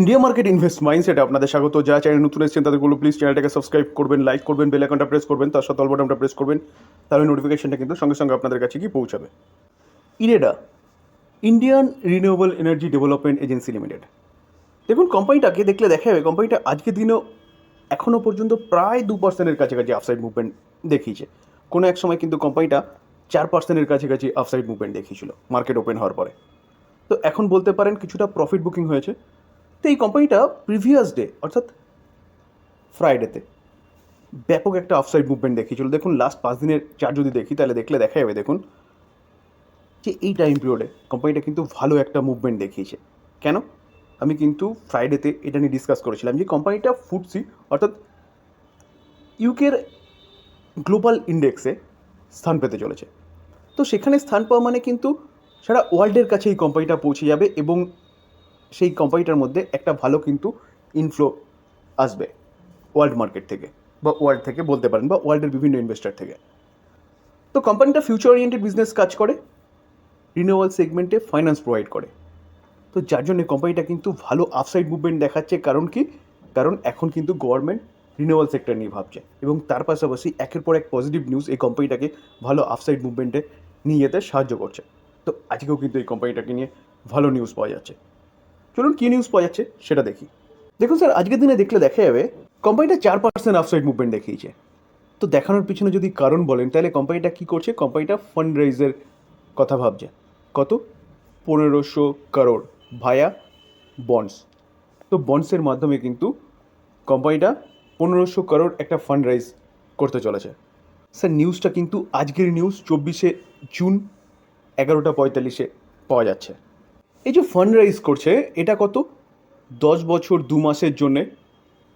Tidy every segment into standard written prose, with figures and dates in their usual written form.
India market invest মাইন্ডসেটে আপনাদের স্বাগত। যারা চ্যানেল নতুন এসেছেন তাদেরগুলো প্লিজ চ্যানেলটাকে সাবস্ক্রাইব করবেন, লাইক করবেন, বেল আইকনটা প্রেস করবেন, তার সাথে অল বাটনটা প্রেস করবেন, তাহলে নোটিফিকেশনটা কিন্তু সঙ্গে সঙ্গে আপনাদের কাছে গিয়ে পৌঁছাবে। IREDA, Indian renewable energy development agency limited. দেখুন, কোম্পানিটাকে দেখলে দেখা যাবে কোম্পানিটা আজকের দিনেও এখনও পর্যন্ত প্রায় 2%-এর কাছাকাছি আপসাইড মুভমেন্ট দেখিয়েছে। কোনো এক সময় কিন্তু কোম্পানিটা 4%-এর কাছাকাছি আপসাইড মুভমেন্ট দেখিয়েছিল মার্কেট ওপেন হওয়ার পরে। তো এখন বলতে পারেন কিছুটা প্রফিট বুকিং হয়েছে। তো এই কোম্পানিটা প্রিভিয়াস ডে অর্থাৎ ফ্রাইডেতে ব্যাপক একটা অফসাইড মুভমেন্ট দেখিয়েছিল। দেখুন, লাস্ট 5 দিনের চার্ট যদি দেখি তাহলে দেখলে দেখা যাবে দেখুন যে এই টাইম পিরিয়ডে কোম্পানিটা কিন্তু ভালো একটা মুভমেন্ট দেখিয়েছে। কেন? আমি কিন্তু ফ্রাইডেতে এটা নিয়ে ডিসকাস করেছিলাম যে কোম্পানিটা ফুটসি অর্থাৎ ইউকের গ্লোবাল ইন্ডেক্সে স্থান পেতে চলেছে। তো সেখানে স্থান পাওয়া মানে কিন্তু সারা ওয়ার্ল্ডের কাছে এই কোম্পানিটা পৌঁছে যাবে এবং সেই কোম্পানিটার মধ্যে একটা ভালো কিন্তু ইনফ্লো আসবে ওয়ার্ল্ড মার্কেট থেকে, বা ওয়ার্ল্ড থেকে বলতে পারেন, বা ওয়ার্ল্ডের বিভিন্ন ইনভেস্টার থেকে। তো কোম্পানিটা ফিউচার ওরিয়েন্টেড বিজনেস কাজ করে, রিনিউয়াল সেগমেন্টে ফাইন্যান্স প্রোভাইড করে। তো যার জন্য কোম্পানিটা কিন্তু ভালো আপসাইড মুভমেন্ট দেখাচ্ছে। কারণ কি? কারণ এখন কিন্তু গভর্নমেন্ট রিনিউয়াল সেক্টর নিয়ে ভাবছে এবং তার পাশাপাশি একের পর এক পজিটিভ নিউজ এই কোম্পানিটাকে ভালো আপসাইড মুভমেন্টে নিয়ে যেতে সাহায্য করছে। তো আজকেও কিন্তু এই কোম্পানিটাকে নিয়ে ভালো নিউজ পাওয়া যাচ্ছে। চলুন কী নিউজ পাওয়া যাচ্ছে সেটা দেখি। দেখুন স্যার, আজকের দিনে দেখলে দেখা যাবে কোম্পানিটা 4% আপসাইড মুভমেন্ট দেখিয়েছে। তো দেখানোর পিছনে যদি কারণ বলেন তাহলে কোম্পানিটা কী করছে? কোম্পানিটা ফান্ড রাইজের কথা ভাবছে। কত? 1500 করোড় ভায়া বন্ডস। তো বন্ডসের মাধ্যমে কিন্তু কোম্পানিটা 1500 করোড় একটা ফান্ড রাইজ করতে চলেছে। স্যার, নিউজটা কিন্তু আজকের নিউজ 24শে জুন 11টা 45-এ পাওয়া যাচ্ছে। এই যে ফান্ড রাইজ করছে এটা কত? 10 বছর 2 মাসের জন্যে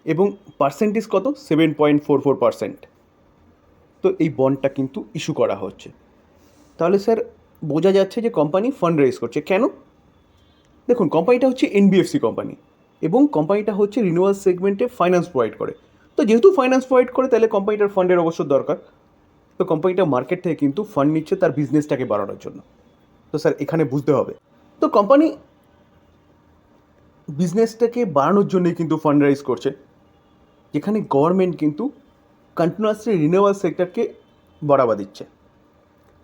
এবং পার্সেন্টেজ কত? 7.44%। তো এই বন্ডটা কিন্তু ইস্যু করা হচ্ছে। তাহলে স্যার বোঝা যাচ্ছে যে কোম্পানি ফান্ড রেজ করছে। কেন? দেখুন, কোম্পানিটা হচ্ছে এনবিএফসি কোম্পানি এবং কোম্পানিটা হচ্ছে রিনিউয়াল সেগমেন্টে ফাইন্যান্স প্রোভাইড করে। তো যেহেতু ফাইন্যান্স প্রোভাইড করে তাহলে কোম্পানিটার ফান্ডের অবশ্য দরকার। তো কোম্পানিটা মার্কেট থেকে কিন্তু ফান্ড নিচ্ছে তার বিজনেসটাকে বাড়ানোর জন্য। তো স্যার এখানে বুঝতে হবে, তো কোম্পানি বিজনেসটাকে বাড়ানোর জন্যই কিন্তু ফান্ড রাইজ করছে, যেখানে গভর্নমেন্ট কিন্তু কন্টিনিউয়াসলি রিনিউয়াল সেক্টরকে বাড়াবা দিচ্ছে।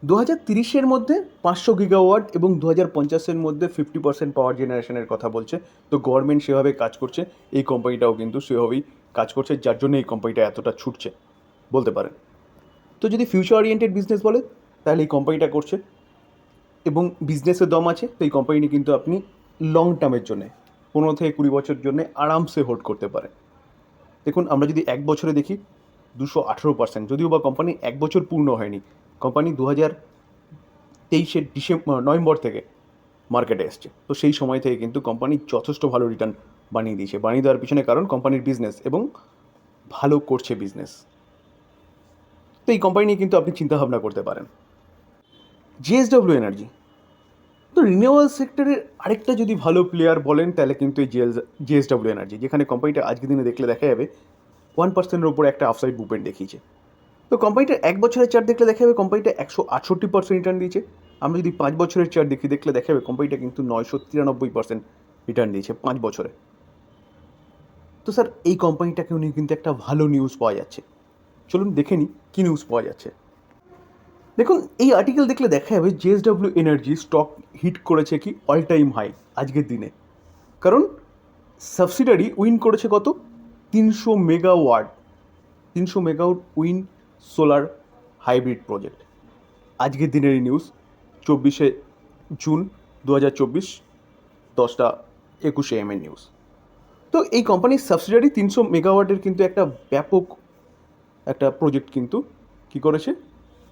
2030-এর মধ্যে 500 গিগাওয়াট এবং 2050-এর মধ্যে 50% পাওয়ার জেনারেশনের কথা বলছে। তো গভর্নমেন্ট সেভাবে কাজ করছে, এই কোম্পানিটাও কিন্তু সেভাবেই কাজ করছে, যার জন্য এই কোম্পানিটা এতটা ছুটছে বলতে পারেন। তো যদি ফিউচার ওরিয়েন্টেড বিজনেস বলে তাহলে এই কোম্পানিটা করছে এবং বিজনেসের দম আছে। তো এই কোম্পানি কিন্তু আপনি লং টার্মের জন্যে 15 থেকে 20 বছর জন্যে আরামসে হোল্ড করতে পারেন। দেখুন, আমরা যদি 1 বছরে দেখি 218%, যদিও বা কোম্পানি 1 বছর পূর্ণ হয়নি। কোম্পানি 2023-এর নভেম্বর থেকে মার্কেটে এসছে। তো সেই সময় থেকে কিন্তু কোম্পানি যথেষ্ট ভালো রিটার্ন বানিয়ে দিয়েছে। বানিয়ে দেওয়ার পিছনে কারণ কোম্পানির বিজনেস এবং ভালো করছে বিজনেস। তো এই কোম্পানি নিয়ে কিন্তু আপনি চিন্তাভাবনা করতে পারেন। জেএসডব্লিউ এনার্জি, তো রিনিউয়াল সেক্টরের আরেকটা যদি ভালো প্লেয়ার বলেন তাহলে কিন্তু এই জেএসডব্লিউ এনার্জি, যেখানে কোম্পানিটা আজকের দিনে দেখলে দেখা যাবে 1%-এর ওপরে একটা আপসাইড মুভমেন্ট দেখিয়েছে। তো কোম্পানিটার 1 বছরের চার্ট দেখলে দেখা যাবে কোম্পানিটা 168% রিটার্ন দিয়েছে। আমরা যদি 5 বছরের চার্ট দেখি দেখলে দেখা যাবে কোম্পানিটা কিন্তু 993% রিটার্ন দিয়েছে 5 বছরে। তো স্যার এই কোম্পানিটাকেও নিয়ে কিন্তু একটা ভালো নিউজ পাওয়া যাচ্ছে। চলুন দেখে নিই কী নিউজ পাওয়া যাচ্ছে। দেখুন, এই আর্টিকেল দেখলে দেখা যাবে জেএসডব্লিউ এনার্জি স্টক হিট করেছে কি অল টাইম হাই আজকের দিনে। কারণ সাবসিডারি উইন করেছে কত? 300 megawatt 300 megawatt win solar hybrid project. আজকের দিনের এই নিউজ 24শে জুন 2024 10টা 21 AM নিউজ। তো এই কোম্পানির সাবসিডারি 300 মেগাওয়াটের কিন্তু একটা ব্যাপক একটা প্রজেক্ট কিন্তু কী করেছে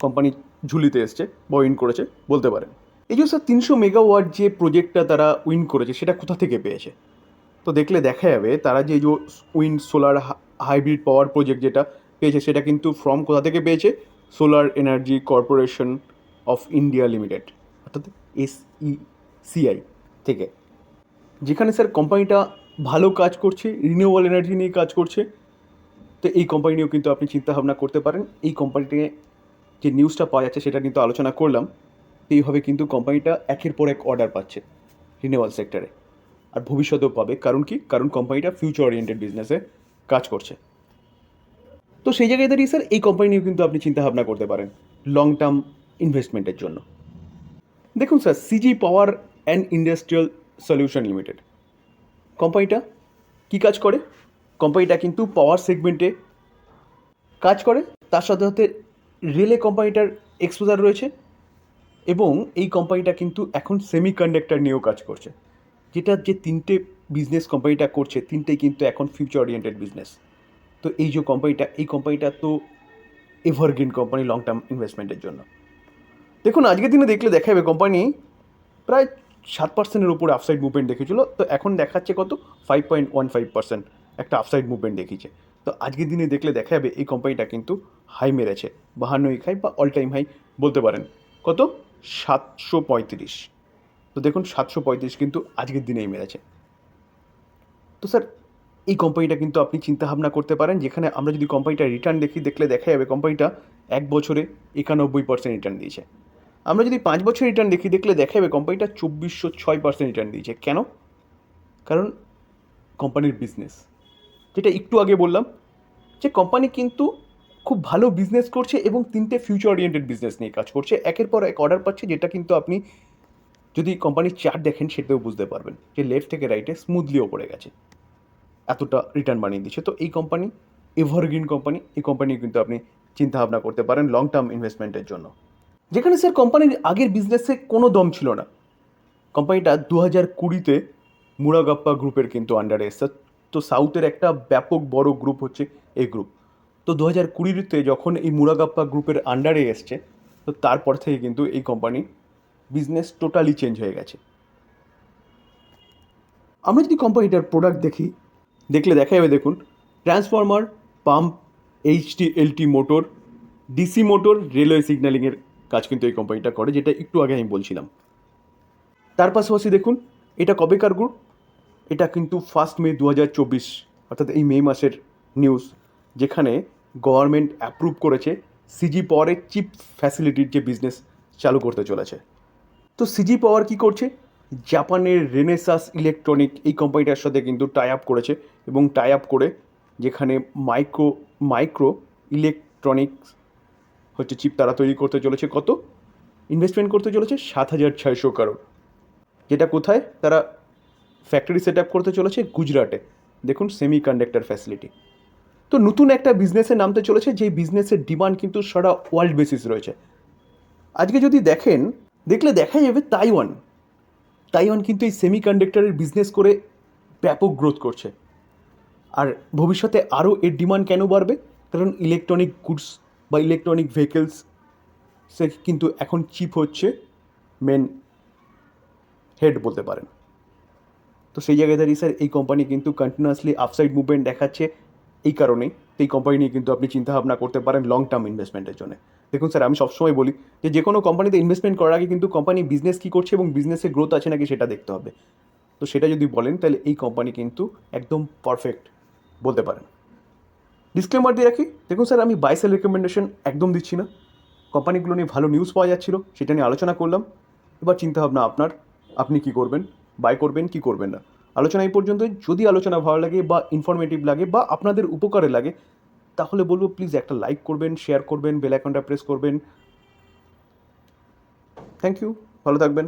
কোম্পানি ঝুলিতে এসছে বা উইন করেছে বলতে পারেন। এই যে স্যার 300 মেগাওয়াট যে প্রজেক্টটা তারা উইন করেছে সেটা কোথা থেকে পেয়েছে? তো দেখলে দেখা যাবে তারা যে উইন্ড সোলার হাইব্রিড পাওয়ার প্রজেক্ট যেটা পেয়েছে সেটা কিন্তু ফ্রম কোথা থেকে পেয়েছে? Solar energy corporation of India limited, অর্থাৎ SECI থেকে, যেখানে স্যার কোম্পানিটা ভালো কাজ করছে, রিনিউয়েবল এনার্জি নিয়ে কাজ করছে। তো এই কোম্পানি নিয়েও কিন্তু আপনি চিন্তাভাবনা করতে পারেন। এই কোম্পানিতে যে নিউজটা পাওয়া যাচ্ছে সেটা কিন্তু আলোচনা করলাম। এইভাবে কিন্তু কোম্পানিটা একের পর এক অর্ডার পাচ্ছে রিনিউয়েবল সেক্টরে। আর ভবিষ্যতেও পাবে। কারণ কি? কারণ কোম্পানিটা ফিউচার ওরিয়েন্টেড বিজনেসে কাজ করছে। তো সেই জায়গায় দাঁড়িয়ে স্যার এই কোম্পানি নিয়েও কিন্তু আপনি চিন্তাভাবনা করতে পারেন লং টার্ম ইনভেস্টমেন্টের জন্য। দেখুন sir, CG power and industrial solution limited কোম্পানিটা কী কাজ করে? কোম্পানিটা কিন্তু পাওয়ার সেগমেন্টে কাজ করে, তার সাথে সাথে রেলে কোম্পানিটার এক্সপোজার রয়েছে, এবং এই কোম্পানিটা কিন্তু এখন সেমিকন্ডাক্টর নিয়েও কাজ করছে। যেটা যে তিনটে বিজনেস কোম্পানিটা করছে, তিনটেই কিন্তু এখন ফিউচার ওরিয়েন্টেড বিজনেস। তো এই যে কোম্পানিটা তো এভারগ্রিন কোম্পানি লং টার্ম ইনভেস্টমেন্টের জন্য। দেখুন আজকের দিনে দেখলে দেখা যাবে কোম্পানি প্রায় 7%-এর উপরে আপসাইড মুভমেন্ট দেখেছিল, তো এখন দেখাচ্ছে কত 5.15% একটা আপসাইড মুভমেন্ট দেখিয়েছে। তো আজকের দিনে দেখলে দেখা যাবে এই কোম্পানিটা কিন্তু হাই মেরেছে, 52 হাই বা অল টাইম হাই বলতে পারেন। কত? 735। তো দেখুন 735 কিন্তু আজকের দিনেই মেরেছে। তো স্যার এই কোম্পানিটা কিন্তু আপনি চিন্তাভাবনা করতে পারেন, যেখানে আমরা যদি কোম্পানিটার রিটার্ন দেখলে দেখা যাবে কোম্পানিটা 1 বছরে 91% রিটার্ন দিয়েছে। আমরা যদি 5 বছর রিটার্ন দেখলে দেখা যাবে কোম্পানিটা 2406% রিটার্ন দিয়েছে। কেন? কারণ কোম্পানির বিজনেস, যেটা একটু আগে বললাম, যে কোম্পানি কিন্তু খুব ভালো বিজনেস করছে এবং তিনটে ফিউচার ওরিয়েন্টেড বিজনেস নিয়ে কাজ করছে, একের পর এক অর্ডার পাচ্ছে, যেটা কিন্তু আপনি যদি কোম্পানির চার্ট দেখেন সেটাও বুঝতে পারবেন যে লেফট থেকে রাইটে স্মুথলি ওপরে গেছে, এতটা রিটার্ন বানিয়ে দিচ্ছে। তো এই কোম্পানি এভারগ্রিন কোম্পানি, এই কোম্পানি কিন্তু আপনি চিন্তাভাবনা করতে পারেন লং টার্ম ইনভেস্টমেন্টের জন্য। যেখানে স্যার কোম্পানির আগের বিজনেসে কোনো দম ছিল না। কোম্পানিটা 2020-তে মুরাগাপ্পা গ্রুপের কিন্তু আন্ডারে এসছে। তো সাউথের একটা ব্যাপক বড় গ্রুপ হচ্ছে এই গ্রুপ। তো 2020-তে যখন এই মুরাগাপ্পা গ্রুপের আন্ডারে এসছে, তো তারপর থেকে কিন্তু এই কোম্পানি বিজনেস টোটালি চেঞ্জ হয়ে গেছে। আমরা যদি কোম্পানিটার প্রোডাক্ট দেখলে দেখা যাবে, দেখুন transformer, pump, HT-LT motor, DC motor, railway সিগন্যালিংয়ের কাজ কিন্তু এই কোম্পানিটা করে, যেটা একটু আগে আমি বলছিলাম। তার পাশাপাশি দেখুন এটা কবেকার গ্রুপ, এটা কিন্তু 1 মে 2024, অর্থাৎ এই মে মাসের নিউজ, যেখানে গভর্নমেন্ট অ্যাপ্রুভ করেছে সিজি পাওয়ারের চিপ ফ্যাসিলিটির যে বিজনেস চালু করতে চলেছে। তো সিজি পাওয়ার কী করছে? জাপানের রেনেসাস ইলেকট্রনিক এই কোম্পানিটার সাথে কিন্তু টাই আপ করেছে, এবং টাই আপ করে যেখানে মাইক্রো ইলেকট্রনিক্স হচ্ছে চিপ তারা তৈরি করতে চলেছে। কত ইনভেস্টমেন্ট করতে চলেছে? 7,600 crore। যেটা কোথায় তারা ফ্যাক্টরি সেট আপ করতে চলেছে? গুজরাটে। দেখুন সেমিকন্ডাক্টর ফ্যাসিলিটি। তো নতুন একটা বিজনেসে নামতে চলেছে, যেই বিজনেসের ডিমান্ড কিন্তু সারা ওয়ার্ল্ড বেসিস রয়েছে। আজকে যদি দেখলে দেখা যাবে তাইওয়ান কিন্তু এই সেমিকন্ডাক্টরের বিজনেস করে ব্যাপক গ্রোথ করছে। আর ভবিষ্যতে আরও এর ডিমান্ড কেন বাড়বে? কারণ ইলেকট্রনিক গুডস বা ইলেকট্রনিক ভেহিকেলস সে কিন্তু এখন চিপ হচ্ছে মেন হেড বলতে পারেন। তো সেই জায়গায় দাঁড়িয়ে স্যার এই কোম্পানি কিন্তু কন্টিনিউয়াসলি আপসাইড মুভমেন্ট দেখাচ্ছে। এই কারণেই এই কোম্পানি নিয়ে কিন্তু আপনি চিন্তাভাবনা করতে পারেন লং টার্ম ইনভেস্টমেন্টের জন্য। দেখুন স্যার, আমি সবসময় বলি যে কোনো কোম্পানিতে ইনভেস্টমেন্ট করার আগে কিন্তু কোম্পানি বিজনেস কী করছে এবং বিজনেসে গ্রোথ আছে নাকি সেটা দেখতে হবে। তো সেটা যদি বলেন তাহলে এই কোম্পানি কিন্তু একদম পারফেক্ট বলতে পারেন। ডিসক্লেমার দিয়ে রাখি, দেখুন স্যার, আমি বাই সেল রেকমেন্ডেশন একদম দিচ্ছি না। কোম্পানিগুলো নিয়ে ভালো নিউজ পাওয়া যাচ্ছিল, সেটা নিয়ে আলোচনা করলাম। এবার চিন্তাভাবনা আপনার, আপনি কী করবেন, বাই করবেন কি করবেন না। আলোচনা এই পর্যন্ত। যদি আলোচনা ভালো লাগে বা ইনফরমেটিভ লাগে বা আপনাদের উপকারে লাগে, তাহলে বলবো প্লিজ একটা লাইক করবেন, শেয়ার করবেন, বেল আইকনটা প্রেস করবেন। থ্যাংক ইউ, ভালো থাকবেন।